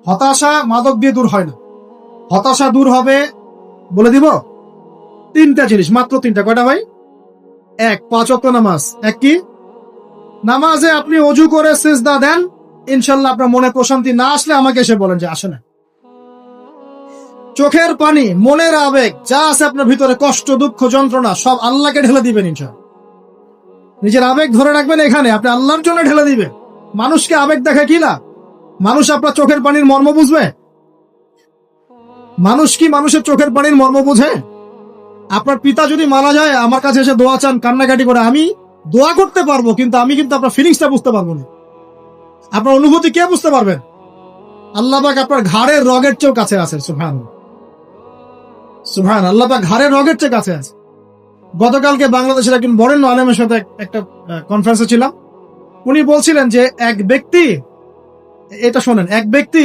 হতাশা মাদক দিয়ে দূর হয় না। হতাশা দূর হবে, বলে দিব, 3টা জিনিস, মাত্র 3টা। কয়টা ভাই? 1, 5 ওয়াক্ত নামাজ। এক কি? নামাজে আপনি অজু করে সিজদা দেন, ইনশাল্লাহ আপনার মনে প্রশান্তি না আসলে আমাকে এসে বলেন যে আসে না। চোখের পানি, মনের আবেগ যা আছে আপনার ভিতরে, কষ্ট, দুঃখ, যন্ত্রণা, সব আল্লাহকে ঢেলে দিবেন ইনশাল্লাহ। নিজের আবেগ ধরে রাখবেন এখানে, আপনি আল্লাহর জন্য ঢেলে দিবেন। মানুষকে আবেগ দেখে কি লাভ? মানুষ আপনার চোখের পানির মর্ম বুঝবে? মানুষ কি মানুষের চোখের পানির মর্ম বুঝে? আপনার পিতা যদি মারা যায়, আমার কাছে এসে দোয়া চান কান্নাকাটি করে, আমি দোয়া করতে পারবো, কিন্তু আমি কিন্তু আপনার ফিলিংসটা বুঝতে পারবো না। আপনার অনুভূতি কে বুঝতে পারবেন? আল্লাহ পাক আপনার ঘাড়ের রগের চেয়েও কাছে আছে। সুবহানাল্লাহ, সুবহান আল্লাহ পাক ঘাড়ের রগের চেয়ে কাছে আছে। গতকালকে বাংলাদেশের একজন বরেণ্য আলেমের সাথে একটা কনফারেন্সে ছিলাম। উনি বলছিলেন যে এক ব্যক্তি, এটা শোনেন, এক ব্যক্তি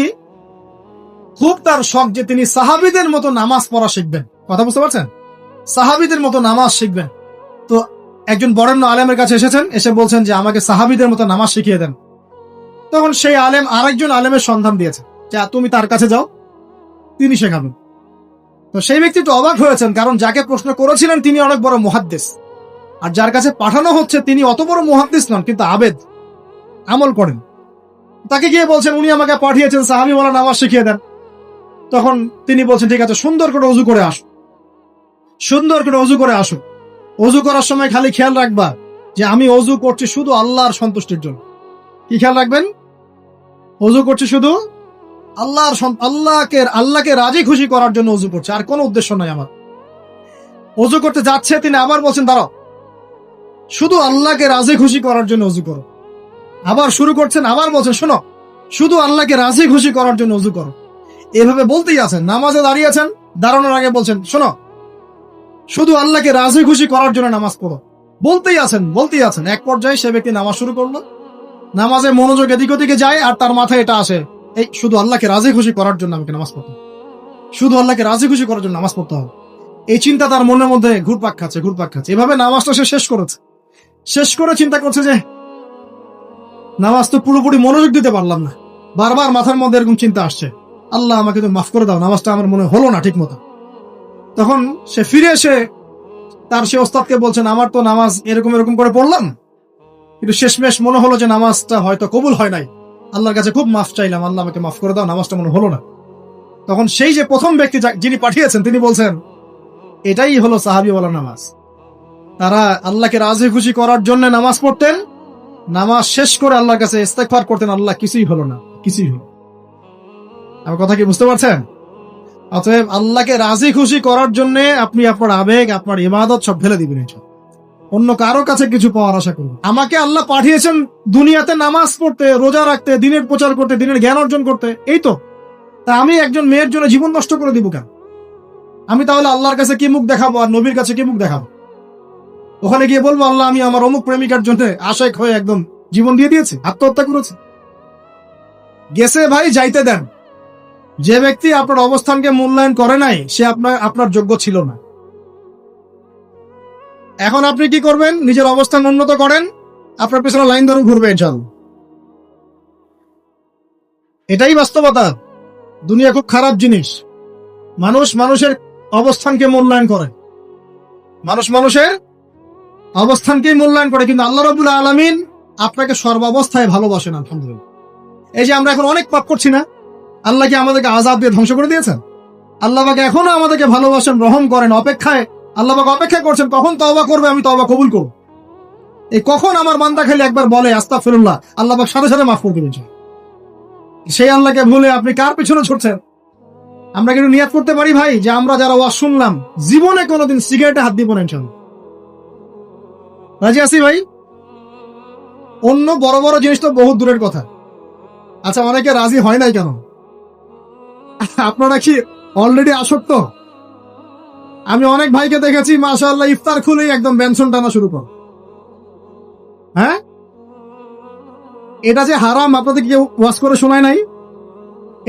খুব তার শখ যে তিনি সাহাবীদের মতো নামাজ পড়া শিখবেন। কথা বুঝতে পারছেন? সাহাবীদের মতো নামাজ শিখবেন। তো একজন বরেণ্য আলেমের কাছে এসেছেন, এসে বলছেন যে আমাকে সাহাবীদের মতো নামাজ শিখিয়ে দেন। তখন সেই আলেম আরেকজন আলেমের সন্ধান দিয়েছে যে তুমি তার কাছে যাও, তিনি শেখাবেন। তো সেই ব্যক্তি তো অবাক হয়েছেন, কারণ যাকে প্রশ্ন করেছিলেন তিনি অনেক বড় মুহাদ্দিস, আর যার কাছে পাঠানো হচ্ছে তিনি অত বড় মুহাদ্দিস নন, কিন্তু আবেদ, আমল করেন। তাকে গিয়ে বলছেন উনি আমাকে পাঠিয়েছেন সাহাবী বলা নামাজ শিখিয়ে দেন। তখন তিনি বলছেন ঠিক আছে, সুন্দর করে অজু করে আসো, সুন্দর করে অজু করে আসো। অজু করার সময় খালি খেয়াল রাখবা যে আমি অজু করছি শুধু আল্লাহর সন্তুষ্টির জন্য। কি খেয়াল রাখবেন? অজু করছি শুধু আল্লাহকে রাজি খুশি করার জন্য অজু করছে, আর কোনো উদ্দেশ্য নাই আমার। অজু করতে যাচ্ছে, তিনি আবার বলছেন দাঁড়াও, শুধু আল্লাহকে রাজি খুশি করার জন্য অজু করো। আবার শুরু করছেন, আবার বলছেন শোনো, শুধু আল্লাহকে রাজি খুশি করার জন্য অজু করো। এভাবে বলতেই আছেন। নামাজে দাঁড়িয়েছেন, দাঁড়ানোর আগে বলছেন শোনো, শুধু আল্লাহকে রাজি খুশি করার জন্য নামাজ পড়ো। বলতেই আছেন। এক পর্যায়ে সে ব্যক্তি নামাজ শুরু করলো। নামাজে মনোযোগ এদিক ওদিকে যায়, আর তার মাথায় এটা আসে, এই শুধু আল্লাহকে রাজি খুশি করার জন্য আমাকে নামাজ পড়তে হবে, শুধু আল্লাহকে রাজি খুশি করার জন্য নামাজ পড়তে হবে। এই চিন্তা তার মনের মধ্যে ঘুরপাক খাচ্ছে। এভাবে নামাজটা সে শেষ করে চিন্তা করছে যে নামাজ তো পুরোপুরি মনোযোগ দিতে পারলাম না। বারবার মাথার মধ্যে এরকম চিন্তা আসছে, আল্লাহ আমাকে তো মাফ করে দাও, নামাজটা আমার মনে হলো না ঠিক মতো। তখন সে ফিরে এসে তার সে ওস্তাদকে বলছেন আমার তো নামাজ এরকম করে পড়লাম, কিন্তু শেষমেশ মনে হলো যে নামাজটা হয়তো কবুল হয় নাই, আল্লাহর কাছে খুব মাফ চাইলাম, আল্লাহ আমাকে মাফ করে দাও, নামাজটা মনে হলো না। তখন সেই যে প্রথম ব্যক্তি যিনি পাঠিয়েছেন তিনি বলছেন এটাই হলো সাহাবী বলা নামাজ। তারা আল্লাহকে রাজি খুশি করার জন্য নামাজ পড়তেন, নামাজ শেষ করে আল্লাহর কাছে ইস্তেগফার করতেন, আল্লাহ কিছুই হলো না, কিছুই হলো। আমার কথা কি বুঝতে পারছেন? অতএব আল্লাহকে রাজি খুশি করার জন্য আপনি আপনার আবেগ, আপনার ইবাদত সব ফেলে দিবেন, অন্য কারো কাছে কিছু পাওয়ার আশা করবেন। আমাকে আল্লাহ পাঠিয়েছেন দুনিয়াতে নামাজ পড়তে, রোজা রাখতে, দিনের প্রচার করতে, দিনের জ্ঞান অর্জন করতে, এই তো। তা আমি একজন মেয়ের জন্য জীবন নষ্ট করে দিব কেন? আমি তাহলে আল্লাহর কাছে কি মুখ দেখাবো, আর নবীর কাছে কি মুখ দেখাবো? ওখানে গিয়ে বলবো আল্লাহ আমি আমার অমুক প্রেমিকার জন্য আশেক হয়ে একদম জীবন দিয়ে দিয়েছি, আত্মহত্যা করেছে। গেছে ভাই, যাইতে দেন। যে ব্যক্তি আপনার অবস্থানকে মূল্যায়ন করে নাই, সে আপনার যোগ্য ছিল না। এখন আপনি কি করবেন? নিজের অবস্থান উন্নত করেন, আপনার পেছনে লাইন ধরে ঘুরবে ইনশাআল্লাহ। এটাই বাস্তবতা। দুনিয়া খুব খারাপ জিনিস। মানুষের অবস্থানকে মূল্যায়ন করে, মানুষের অবস্থানকে মূল্যায়ন করে, কিন্তু আল্লাহ রাব্বুল আলামিন আপনাকে সর্বাবস্থায় ভালোবাসেন। আলহামদুলিল্লাহ। এই যে আমরা এখন অনেক পাপ করছি না, আল্লাহ কি আমাদেরকে আযাব দিয়ে ধ্বংস করে দিয়েছেন? আল্লাহ পাক এখনো আমাদেরকে ভালোবাসেন, রহম করেন, আল্লাহ পাক অপেক্ষা করছেন কখন তওবা করবে, আমি তওবা কবুল করব। এই কখন আমার বান্দা খালি একবার বলে আস্তাগফিরুল্লাহ, আল্লাহ পাক সাথে সাথে মাফ করে দিবেন। সেই আল্লাহকে ভুলে আপনি কার পিছনে ছুটছেন? আমরা কিন্তু নিয়াত করতে পারি ভাই যে আমরা যারা ওয়াজ শুনলাম জীবনে কোনোদিন সিগারেটে হাত দিব না ইনশাআল্লাহ। রাজি আছি ভাই? অন্য বড় বড় জিনিস তো বহুত দূরের কথা। আচ্ছা, অনেকে রাজি হয় নাই কেন? আপনারা কি অলরেডি আসক্ত? আমি অনেক ভাইকে দেখেছি মাশাআল্লাহ ইফতার খুলেই একদম বেনসন টানা শুরু করে। হ্যাঁ, এটা যে হারাম আপনাদের কেউ ওয়াজ করে শোনায় নাই?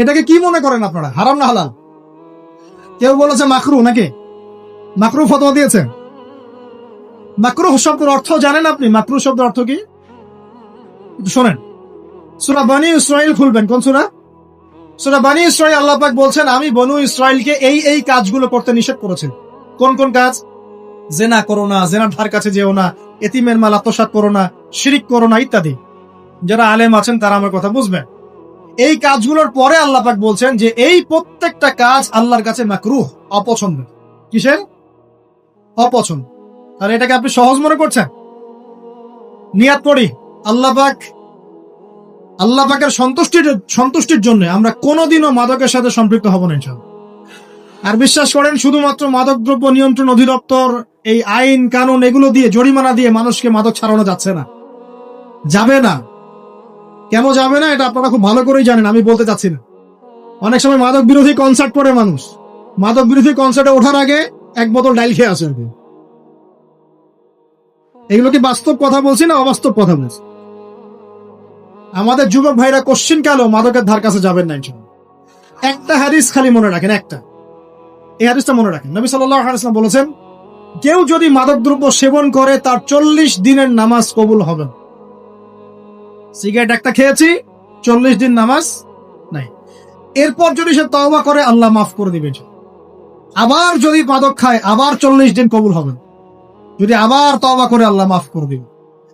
এটাকে কি মনে করেন আপনারা, হারাম না হালাল? কেউ বলেছে মাকরু, নাকি মাকরু ফতোয়া দিয়েছে? মাকরু শব্দের অর্থ জানেন আপনি? মাকরু শব্দের অর্থ কি শোনেন, সূরা বনী ইসরাঈল খুলবেন। কোন সূরা? সূরা বনী ইসরাইল আল্লাহ পাক বলছেন, আমি বনু ইসরাইলকে এই কাজগুলো করতে নিষেধ করেছেন। কোন কোন কাজ? জেনা করো না, জেনার ধার কাছে যেও না, এতিমের মাল আত্মসাৎ করো না, শিরিক করো না ইত্যাদি। যারা আলেম আছেন তারা আমার কথা বুঝবেন। এই কাজগুলোর পরে আল্লাহ পাক বলছেন যে এই প্রত্যেকটা কাজ আল্লাহর কাছে মাকরুহ, অপছন্দ। কিসের? অপছন্দ। আর এটাকে আপনি সহজ মনে করছেন? নিয়াত করি আল্লাহ পাকের সন্তুষ্টির জন্য আমরা কোনোদিনও মাদকের সাথে সম্পৃক্ত হব না ইনশাআল্লাহ। আর বিশ্বাস করেন, শুধুমাত্র মাদকদ্রব্য নিয়ন্ত্রণ অধিদপ্তর এই আইন কানুন এগুলো দিয়ে, জরিমানা দিয়ে মানুষকে মাদক ছাড়ানো যাচ্ছে না, যাবে না। কেন যাবে না এটা আপনারা খুব ভালো করেই জানেন, আমি বলতে চাচ্ছি না। অনেক সময় মাদক বিরোধী কনসার্ট করে মানুষ, মাদক বিরোধী কনসার্টে ওঠার আগে এক বোতল ডাইল খেয়ে আসে। এগুলো কি বাস্তব কথা বলছি না অবাস্তব কথা বলছি? আমাদের যুবক ভাইরা কোশ্চিন কালো মাদকের ধার কাছে যাবেন না ইনশাআল্লাহ। একটা হাদিস খালি মনে রাখেন, এই হাদিসটা মনে রাখেন। নবী সাল্লাল্লাহু আলাইহি ওয়াসাল্লাম বলেছেন, কেউ যদি মাদকদ্রব্য সেবন করে তার 40 দিনের নামাজ কবুল হবে না। সিগারেট একটা খেয়েছি, 40 দিন নামাজ নাই। এরপর যদি সে তওবা করে আল্লাহ মাফ করে দিবেন। আবার যদি মাদক খায় আবার 40 দিন কবুল হবে না। যদি আবার তওবা করে আল্লাহ মাফ করে দিবে।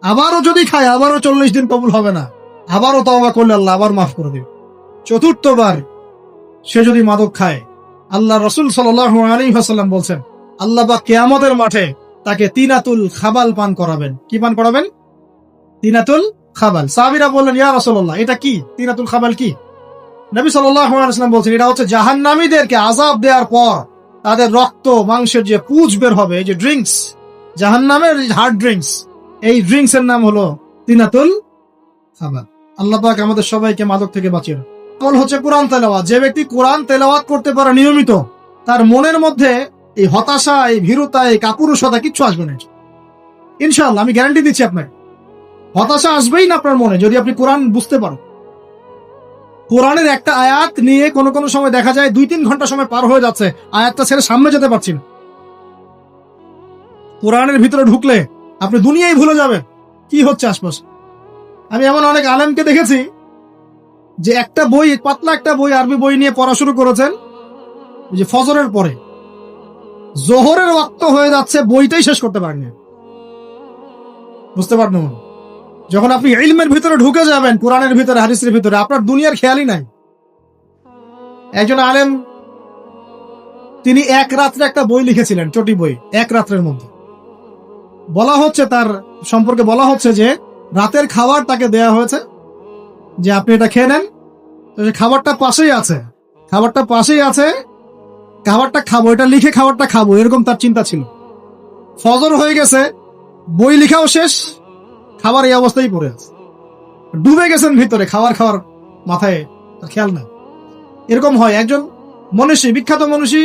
আবারও যদি খায় আবারও 40 দিন কবুল হবে না। আবারও তওবা করলে আল্লাহ আবার মাফ করে দিবে। চতুর্থবার সে যদি মাদক খায়, আল্লাহ রাসূল সাল্লাল্লাহু আলাইহি ওয়াসাল্লাম বলছেন, আল্লাহ পাক কিয়ামতের মাঠে তাকে তিনাতুল খাবাল পান করাবেন। কি পান করাবেন? তিনাতুল খাবাল। সাহাবীরা বললেন, ইয়া রাসূলুল্লাহ, এটা কি? তিনাতুল খাবাল কি? নবী সাল্লাল্লাহু আলাইহি ওয়াসাল্লাম বলছেন, এটা হচ্ছে জাহান্নামীদেরকে আযাব দেওয়ার পর তাদের রক্ত মাংসের যে পুঁজ বের হবে, এই যে ড্রিঙ্কস, জাহান্নামের হার্ড ড্রিঙ্কস, এই ড্রিঙ্কস এর নাম হলো তিনাতুল খাবাল। আল্লাহ পাক আমাদের সবাইকে মাদক থেকে বাঁচিয়ে রাখুন। আমল হচ্ছে কোরআন তেলাওয়াত। যে ব্যক্তি কোরআন তেলাওয়াত করতে পারে নিয়মিত, তার মনের মধ্যে এই হতাশা, এই ভীরুতা, এই কাপুরুষতা কিচ্ছু আসবে না ইনশাআল্লাহ। আমি গ্যারান্টি দিচ্ছি আপনাকে, হতাশা আসবেই না আপনার মনে যদি আপনি কোরআন বুঝতে পারেন। কোরআনের একটা আয়াত নিয়ে কোনো কোনো সময় দেখা যায় 2-3 ঘন্টা সময় পার হয়ে যাচ্ছে, আয়াতটা ছেড়ে সামনে যেতে পারছি না। কোরআনের ভিতরে ঢুকলে আপনি দুনিয়ায় ভুলে যাবেন কি হচ্ছে আশপাশে। আমি এমন অনেক আলেমকে দেখেছি যে একটা বই, পাতলা একটা বই, আরবি বই নিয়ে পড়া শুরু করেছেন, যে ফজরের পরে জোহরের ওয়াক্ত হয়ে যাচ্ছে, বইটাই শেষ করতে পারেননি। বুঝতে পারবেন? যখন আপনি ইলমের ভিতরে ঢুকে যাবেন, কোরআনের ভিতরে, হাদিসের ভিতরে, আপনার দুনিয়ার খেয়ালই নাই। একজন আলেম, তিনি এক রাত্রে একটা বই লিখেছিলেন, চটি বই, এক রাত্রের মধ্যে। বলা হচ্ছে, তার সম্পর্কে বলা হচ্ছে যে রাতের খাবার তাকে দেয়া হয়েছে, যে আপনি এটা খেয়ে নেন। খাবারটা পাশেই আছে, খাবারটা খাবো, এটা লিখে খাবারটা খাবো, এরকম তার চিন্তা ছিল। ফজর হয়ে গেছে, বই লিখাও শেষ, খাবার এই অবস্থায় পড়ে আছে, ডুবে গেছেন ভিতরে, খাওয়ার মাথায় খেয়াল নাই। এরকম হয়। একজন মনীষী, বিখ্যাত মনীষী,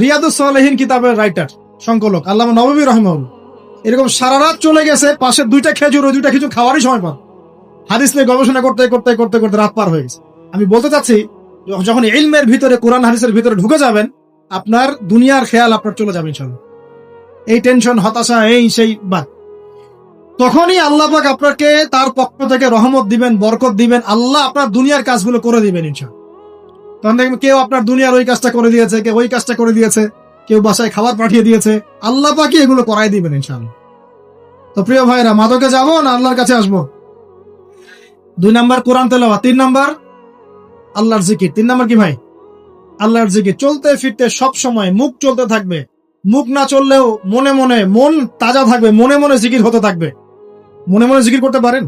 রিয়াদুস সালেহিন কিতাবের রাইটার, সংকলক আল্লামা নববী রাহিমাহুল্লাহ, এরকম সারা রাত চলে গেছে, পাশের 2টা খেজুর, ওই 2টা খেজুর খাওয়ারই সময় পান। হাদিস নিয়ে গবেষণা করতে রাত পার হয়ে গেছে। আমি বলতে চাচ্ছি, যখন ইলমের ভিতরে, কোরআন হাদিসের ভিতরে ঢুকে যাবেন, আপনার দুনিয়ার খেয়াল আপনার চলে যাবে ইনশাআল্লাহ। এই টেনশন, হতাশা, এই সেই বাদ, তখনই আল্লাহ পাক আপনাকে তার পক্ষ থেকে রহমত দিবেন, বরকত দিবেন। আল্লাহ আপনার দুনিয়ার কাজগুলো করে দিবেন ইনশাআল্লাহ। তখন দেখবেন কেউ আপনার দুনিয়ার ওই কাজটা করে দিয়েছে, কেউ ওই কাজটা করে দিয়েছে, কেউ বাসায় খাবার পাঠিয়ে দিয়েছে, আল্লাহ পাকই এগুলো করাই দিবেন ইনশাআল্লাহ। তো প্রিয় ভাইরা, মাদকে যাবো না আল্লাহর কাছে আসবো? 2 নাম্বার কোরআন তেলাওয়াত, 3 নাম্বার আল্লাহর জিকির। 3 নাম্বার কি ভাই? আল্লাহর জিকির। চলতে ফিরতে সব সময় মুখ চলতে থাকবে, মুখ না চললেও মনে মনে মন তাজা থাকবে, মনে মনে জিকির হতে থাকবে। মনে মনে জিকির করতে পারেন?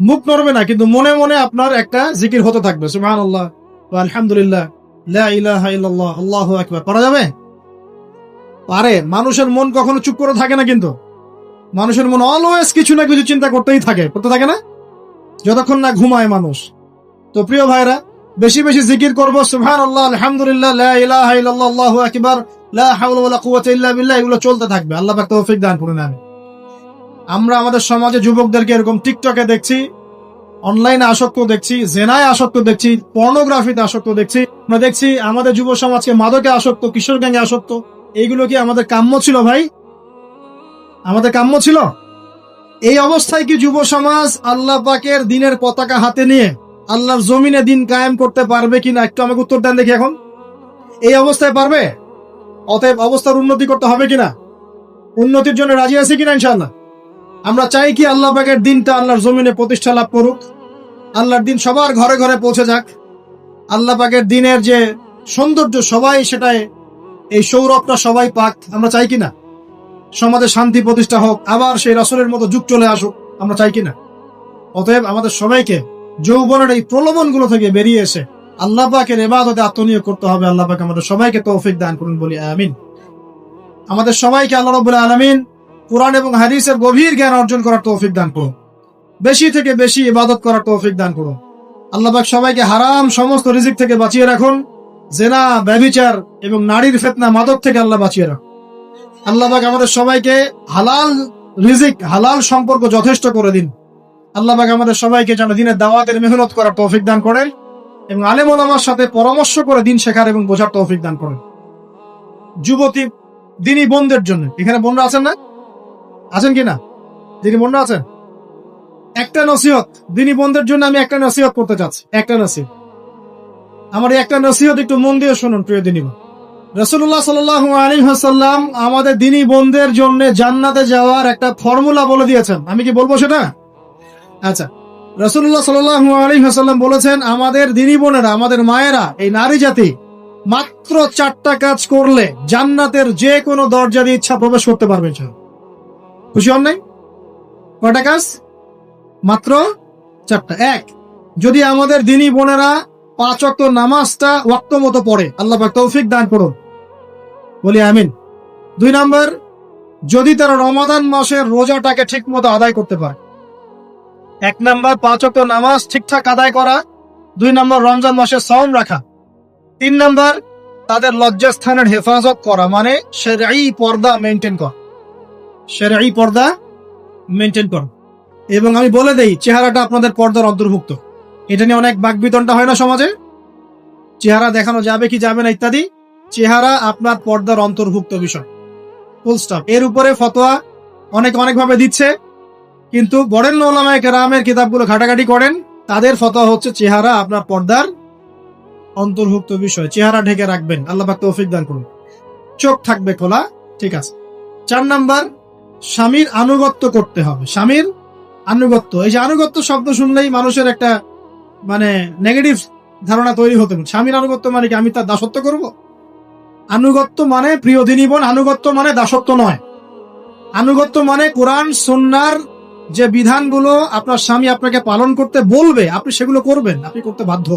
মুখ নড়বে না, কিন্তু মনে মনে আপনার একটা জিকির হতে থাকবে, সুবহানাল্লাহ ওয়া আলহামদুলিল্লাহ, লা ইলাহা ইল্লাল্লাহ, আল্লাহু আকবার। পারা যাবে? পারে। মানুষের মন কখনো চুপ করে থাকে না, কিন্তু মানুষের মন অলওয়েজ কিছু না কিছু চিন্তা করতে থাকে না, যতক্ষণ না ঘুমায় মানুষ। তো প্রিয় ভাইরা, বেশি বেশি জিকির করবো, সুবহানাল্লাহ, আলহামদুলিল্লাহ, লা ইলাহা ইল্লাল্লাহ, আল্লাহু আকবার, লা হাওলা ওয়ালা কুওয়াতা ইল্লা বিল্লাহ, এগুলো চলতে থাকবে। আল্লাহ পাক তৌফিক দান করুন। আমরা আমাদের সমাজে যুবকদেরকে এরকম টিকটকে দেখছি, অনলাইনে আসক্ত দেখছি, জেনায় আসক্ত দেখছি, পর্নোগ্রাফিতে আসক্ত দেখছি। আমরা দেখছি আমাদের যুব সমাজকে মাদকে আসক্ত, কিশোর গ্যাংয়ে আসক্ত। এইগুলো কি আমাদের কাম্য ছিল ভাই? আমাদের কাম্য ছিল? এই অবস্থায় কি যুব সমাজ আল্লাহ পাকের দ্বীনের পতাকা হাতে নিয়ে আল্লাহর জমিনে দিন কায়েম করতে পারবে কিনা একটু আমাকে উত্তর দেন দেখি। এখন এই অবস্থায় পারবে? অতএব অবস্থার উন্নতি করতে হবে কিনা? উন্নতির জন্য রাজি আছি কিনা ইনশাআল্লাহ? আমরা চাই কি আল্লাহ পাকের দিনটা আল্লাহর জমিনে প্রতিষ্ঠা লাভ করুক, আল্লাহর দিন সবার ঘরে ঘরে পৌঁছে যাক। আল্লাহ পাকের দিনের যে সৌন্দর্য সবাই সেটাই, এই সৌরভটা সবাই পাক, আমরা চাই কিনা? সমাজে শান্তি প্রতিষ্ঠা হোক, আবার সেই রাসূলের মতো যুগ চলে আসুক, আমরা চাই কিনা? অতএব আমাদের সবাইকে যৌবনের এই প্রলোভন গুলো থেকে বেরিয়ে এসে আল্লাহ পাকের ইবাদতে আত্মনিয়োগ করতে হবে। আল্লাহ পাক আমাদের সবাইকে তৌফিক দান করুন, বলি আমিন। আমাদের সবাইকে আল্লাহ রাব্বুল আলামিন কুরআন এবং হাদিসের গভীর জ্ঞান অর্জন করার তৌফিক দান করুন, বেশি থেকে বেশি ইবাদত করার তৌফিক দান করুন। আল্লাহ পাক সবাইকে হারাম সমস্ত রিজিক থেকে বাঁচিয়ে রাখুন, জেনা, ব্যভিচার এবং নারীর ফিতনা, মাদক থেকে আল্লাহ বাঁচিয়ে রাখুন। আল্লাহ পাক আমাদের সবাইকে হালাল রিজিক, হালাল সম্পর্ক যথেষ্ট করে দিন। আল্লাহ পাক আমাদের সবাইকে যেন দিনের দাওয়াতের মেহনত করার তৌফিক দান করেন এবং আলেম ওলামার সাথে পরামর্শ করে দিন শেখার এবং বোঝার তৌফিক দান করেন। যুবতী দিনী বোনদের জন্য, এখানে বোনরা আছেন না? আছেন কিনা? দিনী বোনরা আছেন? একটা নসিহত দিনী বোনদের জন্য আমি একটা নসিহত করতে চাচ্ছি, একটা নসিহত। আমার এই একটা নসিহত একটু মন দিয়ে শুনুন প্রিয় দিনী বোন। রাসূলুল্লাহ সাল্লাল্লাহু আলাইহি ওয়াসাল্লাম আমাদের দিনী বোনদের জন্য জান্নাতে যাওয়ার একটা ফর্মুলা বলে দিয়েছেন। আমি কি বলবো সেটা? আচ্ছা, রাসূলুল্লাহ সাল্লাল্লাহু আলাইহি ওয়াসাল্লাম বলেছেন আমাদের দিনী বোনেরা, আমাদের মায়েরা, এই নারী জাতি মাত্র 4টা কাজ করলে জান্নাতের যে কোনো দরজা দিয়ে ইচ্ছা প্রবেশ করতে পারবে। খুশি হন নাই? কয়টা কাজ? মাত্র 4টা। এক, যদি আমাদের দিনী বোনেরা 5 ওয়াক্ত নামাজটা ওয়াক্ত মতো পড়ে, আল্লাহ পাক তৌফিক দান করুন, বলি আমিন। 2 নাম্বার, যদি তারা রমাদান মাসের রোজাটাকে ঠিক মতো আদায় করতে পারে। 1 নাম্বার 5 ওয়াক্ত নামাজ ঠিকঠাক আদায় করা, 2 নাম্বার রমজান মাসে সাওম রাখা, 3 নাম্বার তাদের লজ্জাস্থানের হেফাজত করা, মানে শরঈ পর্দা মেইনটেইন করা, শরঈ পর্দা মেইনটেইন করা। এবং আমি বলে দেই, চেহারাটা আপনাদের পর্দার অন্তর্ভুক্ত। এটা নিয়ে অনেক বাকবিতণ্ডা হয় না সমাজে, চেহারা দেখানো যাবে কি যাবে না ইত্যাদি। চেহারা আপনার পর্দার অন্তর্ভুক্ত বিষয়, ফুল স্টপ। এর উপরে ফতোয়া অনেক ভাবে দিচ্ছে, কিন্তু বরেণ্য উলামায়ে কেরামের কিতাবগুলো ঘাটাঘাটি করেন, তাদের ফতোয়া হচ্ছে চেহারা আপনার পর্দার অন্তর্ভুক্ত বিষয়, চেহারা ঢেকে রাখবেন, আল্লাহ পাক তৌফিক দান করুন। চোখ থাকবে খোলা, ঠিক আছে। 4 নাম্বার, স্বামীর আনুগত্য করতে হবে। স্বামীর আনুগত্য, এই যে আনুগত্য শব্দ শুনলেই মানুষের একটা মানে নেগেটিভ ধারণা তৈরি হতে পারে। স্বামীর আনুগত্য মানে কি আমি তার দাসত্ব করব? আনুগত্য মানে, প্রিয় দিনী বোন, আনুগত্য মানে দাসত্ব নয়। আনুগত্য মানে কোরআন সুন্নাহর যে বিধানগুলো আপনার স্বামী আপনাকে পালন করতে বলবে, আপনি সেগুলো করবেন, আপনি করতে বাধ্য।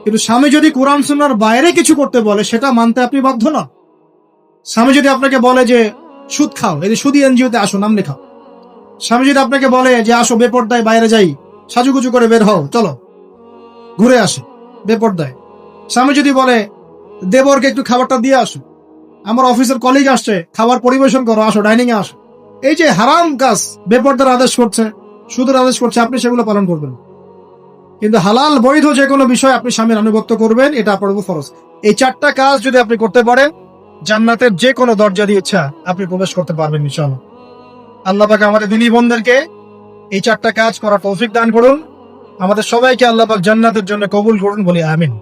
কিন্তু স্বামী যদি কোরআন সুন্নাহর বাইরে কিছু করতে বলে, সেটা মানতে আপনি বাধ্য নন। স্বামী যদি আপনাকে বলে যে সুদ খাও, এই যে সুদী এনজিওতে আসো, নাম লেখাও। স্বামী যদি আপনাকে বলে যে আসো বেপরদায় বাইরে যাই, সাজুগুজু করে বের হও, চলো ঘুরে আসে বেপরদায়। স্বামী যদি বলে দেবরকে একটু খাবারটা দিয়ে আসো, আমার অফিসের কলিগ আসছে, খাবার পরিবেশন করো, আসো ডাইনিং এ আসো। এই যে হারাম কাজ, বেপরদার আদেশ করছে, সুদের আদেশ করছে, আপনি সেগুলো পালন করবেন। কিন্তু হালাল বৈধ যে কোনো বিষয় আপনি স্বামীর আনুগত্য করবেন, এটা আপনার উপর ফরজ। এই 4টা কাজ যদি আপনি করতে পারেন, জান্নাতের যে কোনো দরজা দিয়ে ইচ্ছা আপনি প্রবেশ করতে পারবেন ইনশাআল্লাহ। আল্লাহ পাক আমাদের দিনী বোনদেরকে এই 4টা কাজ করার তৌফিক দান করুন। আমাদের সবাইকে আল্লাহ পাক জান্নাতের জন্য কবুল করুন, বলি আমিন।